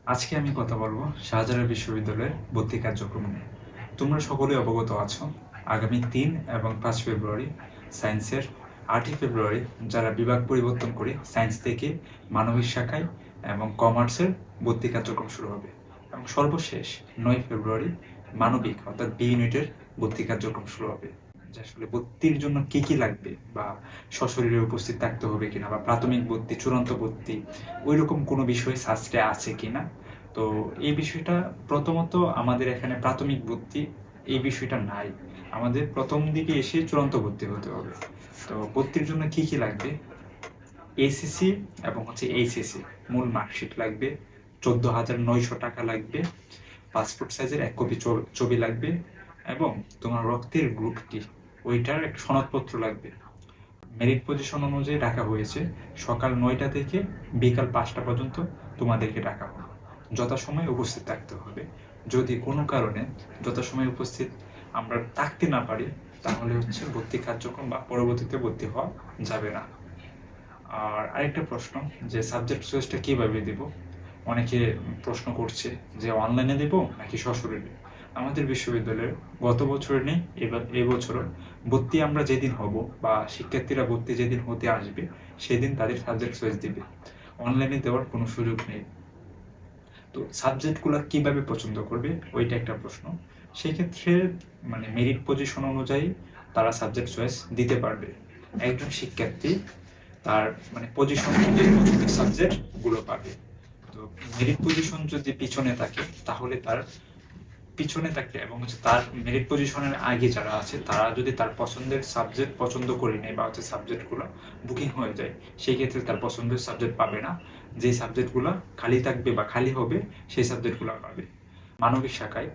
আজকে আমি কথা বলবো শাহজালাল বিশ্ববিদ্যালয়ের ভর্তি কার্যক্রম নিয়ে। তোমরা সকলেই অবগত আছো, আগামী ৩ এবং ৫ ফেব্রুয়ারি সায়েন্সের ৮ই ফেব্রুয়ারি যারা বিভাগ পরিবর্তন করে সায়েন্স থেকে মানবিক শাখায় এবং কমার্সের ভর্তি কার্যক্রম শুরু হবে এবং সর্বশেষ ৯ ফেব্রুয়ারি মানবিক অর্থাৎ বি ইউনিটের ভর্তি কার্যক্রম শুরু হবে। যে আসলে ভর্তির জন্য কি কি লাগবে বা সশরীরে উপস্থিত থাকতে হবে কিনা বা প্রাথমিক ভর্তি, চূড়ান্ত ভর্তি ওইরকম কোনো বিষয় শাস্ত্রে আছে কিনা। তো এই বিষয়টা প্রথমত আমাদের এখানে প্রাথমিক ভর্তি এই বিষয়টা নাই, আমাদের প্রথম দিকে এসে চূড়ান্ত ভর্তি হতে হবে। তো ভর্তির জন্য কি কি লাগবে, এসএসসি এবং এইচএসসি মূল মার্কশিট লাগবে, 14,900 টাকা লাগবে, পাসপোর্ট সাইজের 1 কপি ছবি লাগবে এবং তোমার রক্তের গ্রুপ কি ওইটার একটা সনদপত্র লাগবে। মেরিট পজিশন অনুযায়ী রাখা হয়েছে সকাল 9টা থেকে বিকাল 5টা পর্যন্ত তোমাদেরকে ডাকা হবে। যথাসময়ে উপস্থিত থাকতে হবে। যদি কোনো কারণে যথাসময়ে উপস্থিত আমরা থাকতে না পারি তাহলে ভর্তি কার্যক্রম বা পরবর্তীতে ভর্তি হওয়া যাবে না। আর আরেকটা প্রশ্ন, যে সাবজেক্ট চয়েসটা কীভাবে দেব, অনেকে প্রশ্ন করছে যে অনলাইনে দেব নাকি সশরীরে। আমাদের বিশ্ববিদ্যালয়ে গত বছরে নেই, এবার এই বছরও ভর্তি আমরা যেদিন হব বা শিক্ষার্থীরা ভর্তি যেদিন হতে আসবে সেদিন তাদের সাবজেক্ট চয়েস দিবে, অনলাইনে দেওয়ার কোনো সুযোগ নেই। তো সাবজেক্টগুলো কিভাবে পছন্দ করবে ওইটা একটা প্রশ্ন। সেক্ষেত্রে মেরিট পজিশন অনুযায়ী তারা সাবজেক্ট চয়েস দিতে পারবে। একজন শিক্ষার্থী তার পজিশন অনুযায়ী সাবজেক্টগুলো পাবে। তো মেরিট পজিশন যদি পিছনে থাকে তাহলে তার পিছনে থাকলে এবং তার মেরিট পজিশনের আগে যারা আছে তারা যদি তার পছন্দের সাবজেক্ট পছন্দ করে নেয় বা সাবজেক্টগুলো বুকিং হয়ে যায়, সেই ক্ষেত্রে তার পছন্দের সাবজেক্ট পাবে না। যে সাবজেক্টগুলো খালি থাকবে বা খালি হবে সেই সাবজেক্টগুলো পাবে। মানবিক শাখায়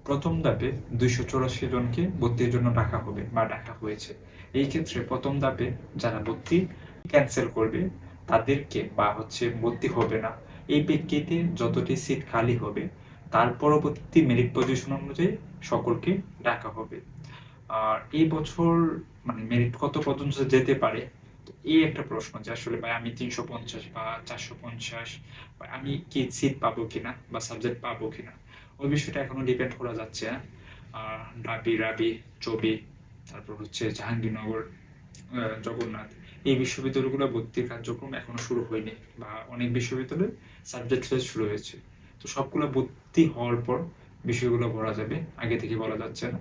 প্রথম ধাপে 284 জনকে ভর্তির জন্য ডাকা হবে বা ডাকা হয়েছে। এই ক্ষেত্রে প্রথম ধাপে যারা ভর্তি ক্যান্সেল করবে তাদেরকে বা ভর্তি হবে না, এই প্রেক্ষিতে যতটি সিট খালি হবে তার পরবর্তী মেরিট পজিশন অনুযায়ী সকলকে ডাকা হবে। আর এই বছর মেরিট কত পর্যন্ত যেতে পারে, এই একটা প্রশ্ন যে আসলে ভাই আমি 350 বা 450 বা আমি কি সিট পাবো কিনা বা সাবজেক্ট পাবো কিনা, ওই বিষয়টা এখনো ডিপেন্ড করা যাচ্ছে না। ঢাবি, রাবি, চবি, তারপর জাহাঙ্গীরনগর, জগন্নাথ, এই বিশ্ববিদ্যালয়গুলো ভর্তির কার্যক্রম এখনো শুরু হয়নি বা অনেক বিশ্ববিদ্যালয়ে সাবজেক্ট চয়েস শুরু হয়েছে। তো সবগুলো ভর্তি হওয়ার পর বিষয়গুলো বলা যাবে, আগে থেকে বলা যাচ্ছে না।